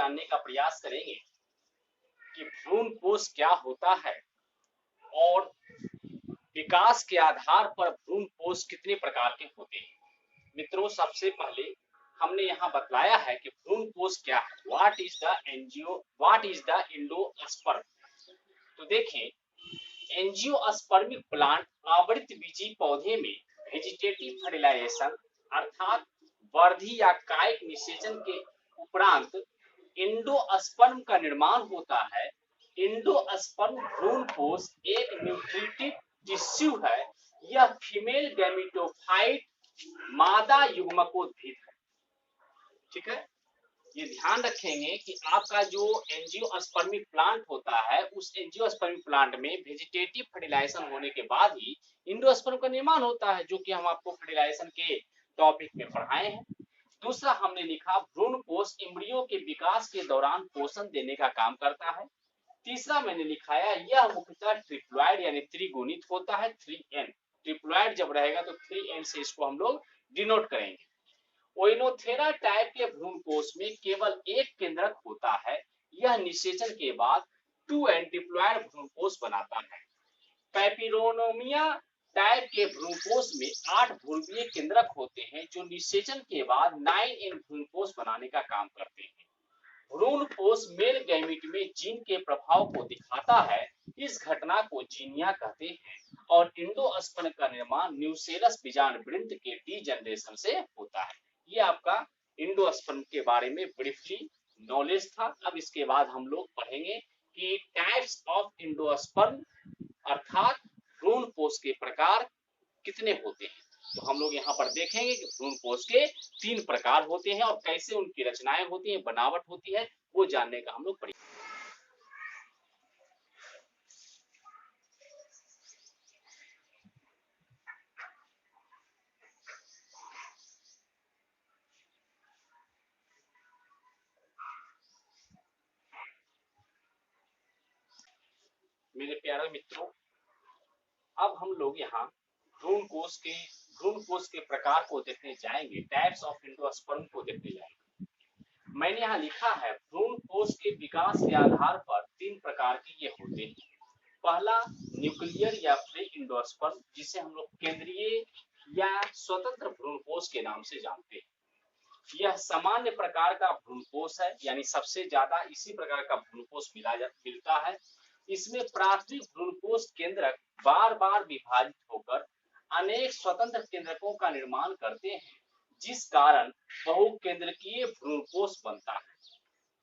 जानने का प्रयास करेंगे कि भ्रूण कोष क्या होता है और विकास के आधार पर भ्रूण कोष कितने प्रकार के होते हैं। मित्रों, सबसे पहले हमने यहाँ बतलाया है कि भ्रूण कोष क्या है, व्हाट इज द एंडोस्पर्म। तो देखें, एंजियोस्पर्मिक प्लांट आवृतबीजी पौधे में वेजिटेटिव फर्टिलाइजेशन अर्थात वर्धी या कायिक निषेचन के उपरांत एंडोस्पर्म का निर्माण होता है। एंडोस्पर्म भ्रूण कोष एक न्यूट्रिटिव टिश्यू है। यह फीमेल गैमेटोफाइट मादा युग्मकोद्भिद है। ठीक है, ये ध्यान रखेंगे कि आपका जो एंजियोस्पर्मिक प्लांट होता है, उस एंजियोस्पर्मिक प्लांट में वेजिटेटिव फर्टिलाइजेशन होने के बाद ही एंडोस्पर्म का निर्माण होता है, जो कि हम आपको फर्टिलाइजेशन के टॉपिक में पढ़ाए हैं। दूसरा हमने लिखा, भ्रूण कोष एम्ब्रियो के विकास के दौरान पोषण देने का काम करता है। तीसरा मैंने लिखाया, यह मुख्यतः ट्रिप्लॉइड यानी त्रिगुणित होता है, 3n। ट्रिप्लॉइड जब रहेगा तो 3n से इसको हम लोग डिनोट करेंगे। ओइनोथेरा टाइप के भ्रूण कोष में केवल एक केंद्रक होता है। यह निषेचन के बाद 2n डिप्लॉइड भ्रूण कोष बनाता है। पैपिरोनोमिया टाइप के भ्रूण कोष में 8 ध्रुवीय केंद्रक होते हैं, जो निषेचन के बाद 9n भ्रूण कोष बनाने का काम करते हैं। भ्रूण कोष मेल गैमीट में जीन के प्रभाव को दिखाता है। इस घटना को जीनिया कहते हैं और एंडोस्पर्म का निर्माण न्यूसेलस बीजांडवृंत के डीजनरेशन से होता है। ये आपका एंडोस्पर्म के बारे में ब्रीफली नॉलेज था। अब इसके बाद हम लोग पढ़ेंगे कि टाइप्स ऑफ एंडोस्पर्म अर्थात भ्रूण कोष के प्रकार कितने होते हैं। तो हम लोग यहाँ पर देखेंगे कि भ्रूण कोष के 3 प्रकार होते हैं और कैसे उनकी रचनाएं होती हैं, बनावट होती है, वो जानने का हम लोग पढ़ेंगे। मेरे प्यारे मित्रों, अब हम लोग यहाँ भ्रूण कोष के प्रकार को देखने जाएंगे, टाइप्स ऑफ एंडोस्पर्म को देखने जाएंगे। मैंने यहाँ लिखा है, भ्रूण कोष के विकास के आधार पर 3 प्रकार के ये होते हैं। पहला न्यूक्लियर या फ्री एंडोस्पर्म, जिसे हम लोग केंद्रीय या स्वतंत्र भ्रूण कोष के नाम से जानते हैं। यह सामान्य प्रकार का भ्रूण कोष है, यानी सबसे ज्यादा इसी प्रकार का भ्रूण कोष मिलता है। इसमें प्राथमिक भ्रूण कोष केंद्रक बार बार विभाजित होकर अनेक स्वतंत्र केंद्रकों का निर्माण करते हैं, जिस कारण बहुकेंद्रकीय भ्रूण कोष बनता है।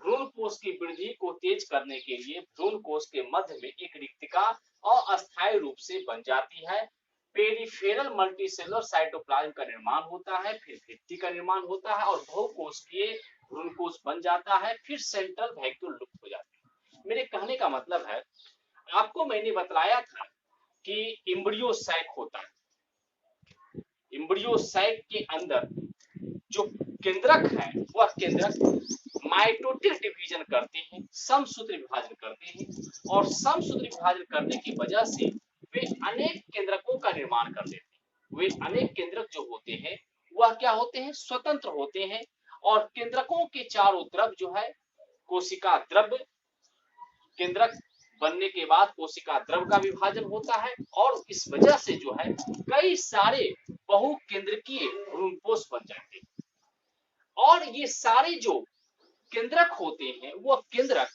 भ्रूण कोष की वृद्धि को तेज करने के लिए भ्रूण कोष के मध्य में एक रिक्तिका अस्थायी रूप से बन जाती है। पेरिफेरल मल्टीसेलुलर साइटोप्लाज्म का निर्माण होता है, फिर भित्ति का निर्माण होता है और बहुकोषीय भ्रूण कोष बन जाता है, फिर सेंट्रल वैक्यूल लुप्त हो जाता है। मेरे कहने का मतलब है, आपको मैंने बताया था कि एम्ब्रियो सैक होता है। एम्ब्रियो सैक के अंदर जो केंद्रक है, वह केंद्रक माइटोटिक डिवीजन करते हैं, समसूत्र विभाजन करते हैं और समसूत्र विभाजन करने की वजह से वे अनेक केंद्रकों का निर्माण कर देते हैं। वे अनेक केंद्रक जो होते हैं वह क्या होते हैं, स्वतंत्र होते हैं और केंद्रकों के चारों तरफ जो है कोशिका द्रव्य, केंद्रक बनने के बाद कोशिका द्रव्य का विभाजन होता है और इस वजह से जो है कई सारे बहुकेंद्रकीय भ्रूण कोष बन जाते हैं। और ये सारे जो केंद्रक होते हैं, वह केंद्रक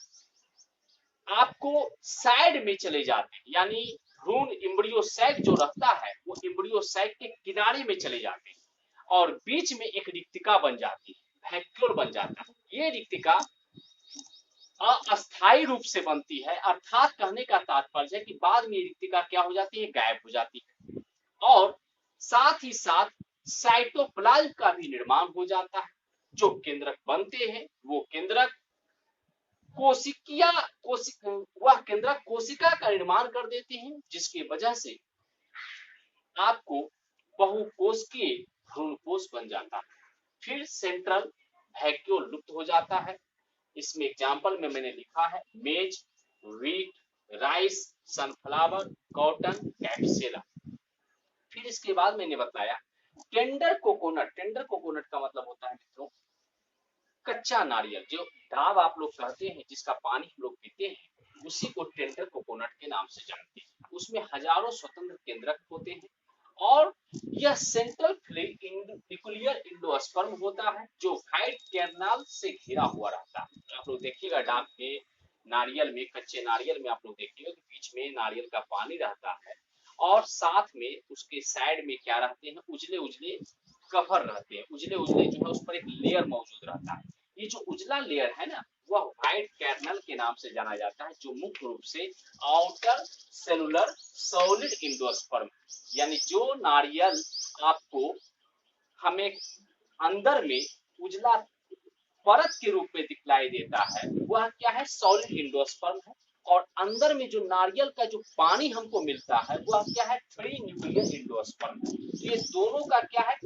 आपको साइड में चले जाते हैं, यानी भ्रूण एम्ब्रियो सैक जो रहता है वो एम्ब्रियो सैक के किनारे में चले जाते हैं और बीच में एक रिक्तिका बन जाती है, वैक्यूल बन जाता है। ये रिक्तिका अस्थायी रूप से बनती है, अर्थात कहने का तात्पर्य है कि बाद में रिक्तिका क्या हो जाती है, गायब हो जाती है और साथ ही साथ साइटोप्लाज्म का भी निर्माण हो जाता है। जो केंद्रक बनते हैं वो केंद्रक वह केंद्रक कोशिका का निर्माण कर देते हैं, जिसकी वजह से आपको बहुकोषीय भ्रूण कोष बन जाता है। फिर सेंट्रल वैक्यूल लुप्त हो जाता है। इसमें एग्जाम्पल में मैंने लिखा है, मेज, व्हीट, राइस, सनफ्लावर, कॉटन, कैप्सूला। फिर इसके बाद मैंने बताया टेंडर कोकोनट। टेंडर कोकोनट का मतलब होता है मित्रों कच्चा नारियल, जो ढाब आप लोग कहते हैं, जिसका पानी हम लोग पीते हैं, उसी को टेंडर कोकोनट के नाम से जानते हैं। उसमें हजारों स्वतंत्र केंद्रक होते हैं और यह सेंट्रल न्यूक्लियर एंडोस्पर्म होता है जो व्हाइट कैरनाल से घिरा हुआ रहता है। आप लोग देखिएगा ढाब के नारियल में, कच्चे नारियल में आप लोग देखिएगा कि बीच में नारियल का पानी रहता है और साथ में उसके साइड में क्या रहते हैं, उजले उजले कवर रहते हैं। उजले उजले जो है उस पर एक लेयर मौजूद रहता है। ये जो उजला लेयर है ना, वह व्हाइट कैरनल के नाम से जाना जाता है, जो मुख्य रूप से आउटर सेलुलर सॉलिड एंडोस्पर्म, यानी जो नारियल आपको हमें अंदर में उजला परत के रूप में दिखलाई देता है, वह क्या है, सॉलिड एंडोस्पर्म है। और अंदर में जो नारियल का जो पानी हमको मिलता है वह क्या है, फ्री न्यूक्लियर एंडोस्पर्म है। ये दोनों का क्या है,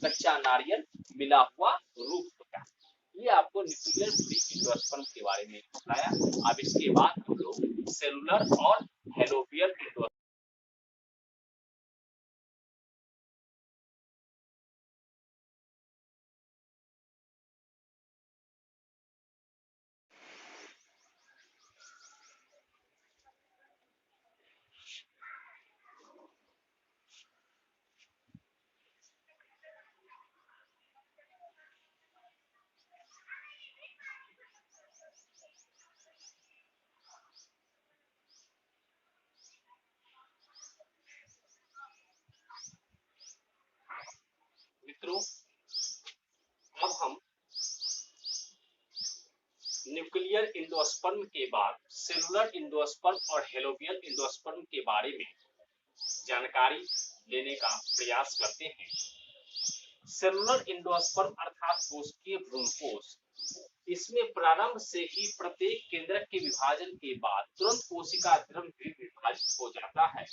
कच्चा नारियल मिला हुआ रूप होता है। ये आपको न्यूक्लियर फ्री एंडोस्पर्म के बारे में बताया। अब इसके बाद हम लोग सेलुलर और हेलोबियल एंडोस्पर्म। मित्रों, अब हम न्यूक्लियर एंडोस्पर्म के बाद सेलुलर एंडोस्पर्म और हेलोबियल एंडोस्पर्म के बारे में जानकारी लेने का प्रयास करते हैं। सेलुलर एंडोस्पर्म अर्थात कोशिकीय भ्रूणकोश, इसमें प्रारंभ से ही प्रत्येक केंद्रक के विभाजन के बाद तुरंत कोशिका द्रव्य भी विभाजित हो जाता है।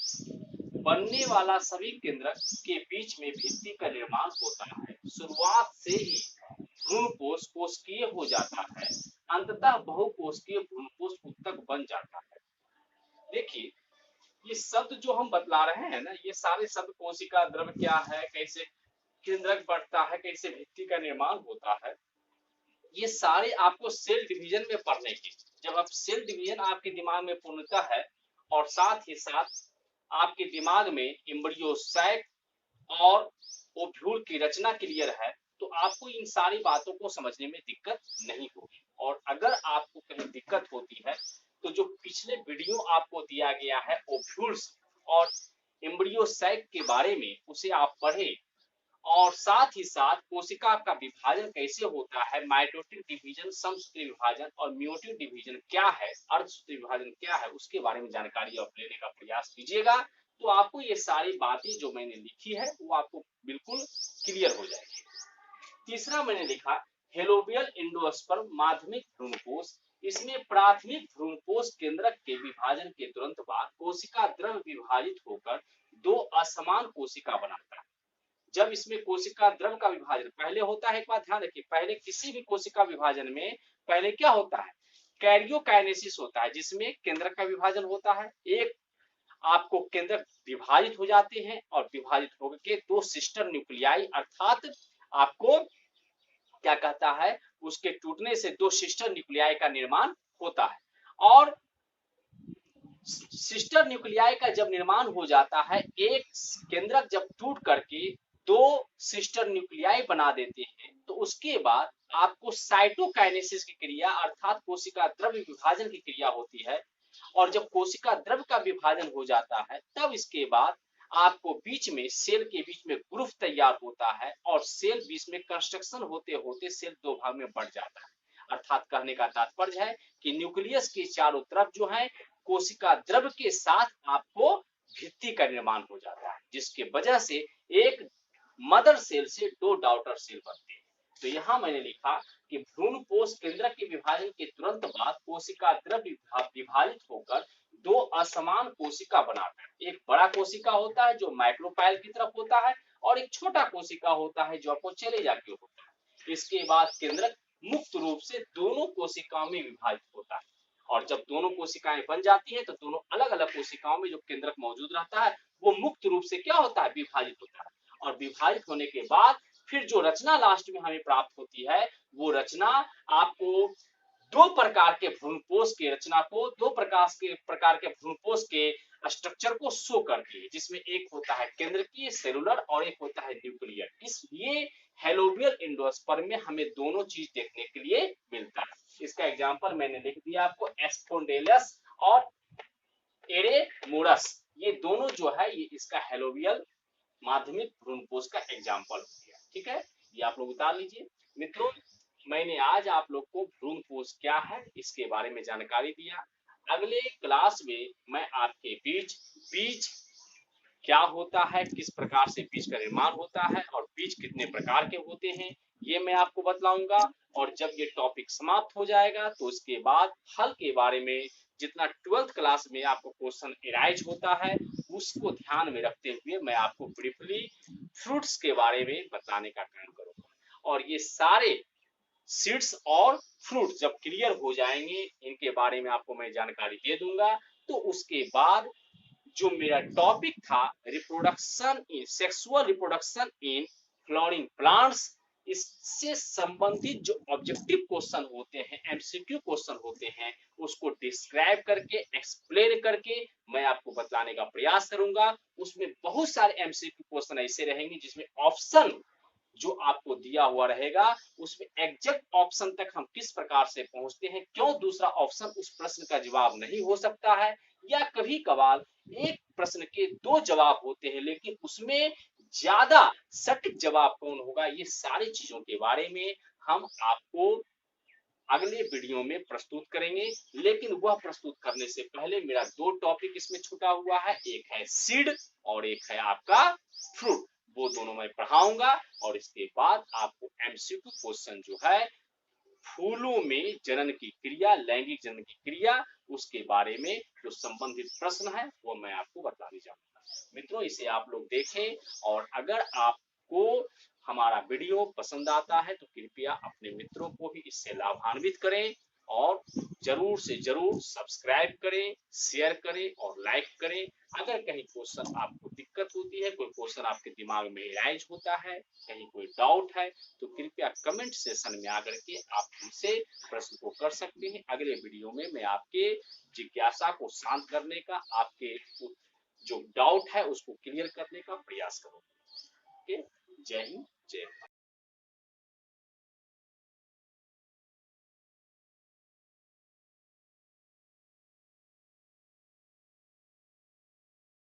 बनने वाला सभी केंद्रक के बीच में भित्ति का निर्माण होता है। शुरुआत से ही भ्रूणकोश कोशिकीय हो जाता है, अंततः बहुकोशिकीय भ्रूणकोश उत्तक बन जाता है। देखिए, ये शब्द जो हम बतला रहे हैं ना, ये सारे शब्द, कोशिका द्रव्य क्या है, कैसे केंद्रक बढ़ता है, कैसे भित्ति का निर्माण होता है, ये सारे आपको सेल डिवीजन में पढ़ने के। जब आप सेल डिवीजन आपके दिमाग में पूर्णतः है और साथ ही साथ आपके दिमाग में एम्ब्रियोसाइट और ओव्यूल की रचना क्लियर है, तो आपको इन सारी बातों को समझने में दिक्कत नहीं होगी। और अगर आपको कहीं दिक्कत होती है तो जो पिछले वीडियो आपको दिया गया है ओव्यूल्स और एम्ब्रियोसाइट के बारे में, उसे आप पढ़ें। और साथ ही साथ कोशिका का विभाजन कैसे होता है, माइटोटिक डिवीजन, समसूत्री विभाजन और मियोटिक डिवीजन क्या है, अर्धसूत्री विभाजन क्या है, उसके बारे में जानकारी आप लेने का प्रयास कीजिएगा। तो आपको ये सारी बातें जो मैंने लिखी है वो आपको बिल्कुल क्लियर हो जाएगी। तीसरा मैंने लिखा हेलोबियल एंडोस्पर्म माध्यमिक भ्रूणकोश। इसमें प्राथमिक भ्रूणकोश केंद्रक के विभाजन के तुरंत बाद कोशिका द्रव्य विभाजित होकर दो असमान कोशिका बनाता है। जब इसमें कोशिका द्रव्य का विभाजन पहले होता है, एक बात ध्यान रखिए, पहले किसी भी कोशिका विभाजन में पहले क्या होता है, कैरियोकाइनेसिस होता है, जिसमें केंद्रक का विभाजन होता है। एक आपको केंद्रक विभाजित हो जाते हैं और विभाजित होकर के दो सिस्टर न्यूक्लियाई, अर्थात आपको क्या कहता है, उसके टूटने से दो सिस्टर न्यूक्लियाई का निर्माण होता है। और सिस्टर न्यूक्लियाई का जब निर्माण हो जाता है, एक केंद्रक जब टूट करके दो सिस्टर न्यूक्लियाई बना देते हैं, तो उसके बाद आपको साइटोकाइनेसिस की क्रिया अर्थात कोशिका द्रव्य विभाजन की क्रिया होती है। और जब कोशिका द्रव्य का विभाजन हो जाता है, तब इसके बाद आपको बीच में सेल के बीच में ग्रुप तैयार होता है और सेल बीच में कंस्ट्रक्शन होते होते सेल दो भाग में बढ़ जाता है। अर्थात कहने का तात्पर्य है कि न्यूक्लियस के चारों तरफ जो है कोशिका द्रव्य के साथ आपको भित्ति का निर्माण हो जाता है, जिसके वजह से एक मदर सेल से दो डॉटर सेल बनते हैं। तो यहाँ मैंने लिखा कि भ्रूणकोश केंद्रक के विभाजन के तुरंत बाद कोशिका द्रव्य विभाजित होकर दो असमान कोशिका बनाता है। एक बड़ा कोशिका होता है जो माइक्रोपाइल की तरफ होता है और एक छोटा कोशिका होता है जो आपको चले जाके होता है। इसके बाद केंद्रक मुक्त रूप से दोनों कोशिकाओं में विभाजित होता है। और जब दोनों कोशिकाएं बन जाती हैं तो दोनों अलग अलग कोशिकाओं में जो केंद्रक मौजूद रहता है वो मुक्त रूप से क्या होता है, विभाजित होता है। और विभाजित होने के बाद फिर जो रचना लास्ट में हमें प्राप्त होती है वो रचना आपको दो प्रकार के भ्रूणपोष के रचना को दो प्रकार के भ्रूणपोष के स्ट्रक्चर को शो करती है, जिसमें एक होता है केंद्रकीय सेलुलर और एक होता है न्यूक्लियर। इसलिए हेलोबियल एंडोस्पर्म में हमें दोनों चीज देखने के लिए मिलता है। इसका एग्जांपल मैंने लिख दिया आपको, एस्पोन्डेलस और एरेमोरस, ये दोनों जो है ये इसका हेलोबियल माध्यमिक भ्रूणपोष का एग्जाम्पल हो गया। ठीक है, ये आप लोग उतार लीजिए। मित्रों, मैंने आज आप लोग को भ्रूणपोष क्या है इसके बारे में जानकारी दिया। अगले क्लास में मैं आपके बीच बीज क्या होता है, किस प्रकार से बीज का निर्माण होता है और बीज कितने प्रकार के होते हैं ये मैं आपको बतलाऊंगा। और जब ये टॉपिक समाप्त हो जाएगा तो उसके बाद फल के बारे में जितना 12th क्लास में आपको क्वेश्चन एराइज होता है उसको ध्यान में रखते हुए मैं आपको ब्रीफली फ्रूट्स के बारे में बताने का काम करूंगा। और ये सारे सीड्स और फ्रूट जब क्लियर हो जाएंगे इनके बारे में आपको मैं जानकारी दे दूंगा। तो उसके बाद जो मेरा टॉपिक था reproduction in sexual reproduction in flowering plants, इससे संबंधित जो ऑब्जेक्टिव क्वेश्चन होते हैं, एमसीक्यू क्वेश्चन होते हैं, उसको डिस्क्राइब करके एक्सप्लेन करके मैं आपको बतलाने का प्रयास करूंगा। उसमें बहुत सारे एमसीक्यू क्वेश्चन ऐसे रहेंगे जिसमें ऑप्शन जो आपको दिया हुआ रहेगा उसमें एग्जैक्ट ऑप्शन तक हम किस प्रकार से पहुंचते हैं, क्यों दूसरा ऑप्शन उस प्रश्न का जवाब नहीं हो सकता है, या कभी कभार एक प्रश्न के दो जवाब होते हैं लेकिन उसमें ज्यादा सटीक जवाब कौन होगा, ये सारी चीजों के बारे में हम आपको अगले वीडियो में प्रस्तुत करेंगे। लेकिन वह प्रस्तुत करने से पहले मेरा दो टॉपिक इसमें छूटा हुआ है, एक है सीड और एक है आपका फ्रूट, वो दोनों मैं पढ़ाऊंगा। और इसके बाद आपको एमसीक्यू क्वेश्चन जो है फूलों में जनन की क्रिया, लैंगिक जनन की क्रिया, उसके बारे में जो संबंधित प्रश्न है वो मैं आपको बताने जाऊंगा। मित्रों, इसे आप लोग देखें और अगर आपको हमारा वीडियो पसंद आता है तो कृपया अपने मित्रों को भी इससे लाभान्वित करें और जरूर से जरूर सब्सक्राइब करें, शेयर करें और लाइक करें। अगर कहीं क्वेश्चन आपको दिक्कत होती है, कोई क्वेश्चन आपके दिमाग में राइज होता है, कहीं कोई डाउट है, तो कृपया कमेंट सेशन में आकर के आप हमसे प्रश्न को कर सकते हैं। अगले वीडियो में मैं आपके जिज्ञासा को शांत करने का, आपके जो डाउट है उसको क्लियर करने का प्रयास करूंगा। ओके, जय हिंद, जय भारत।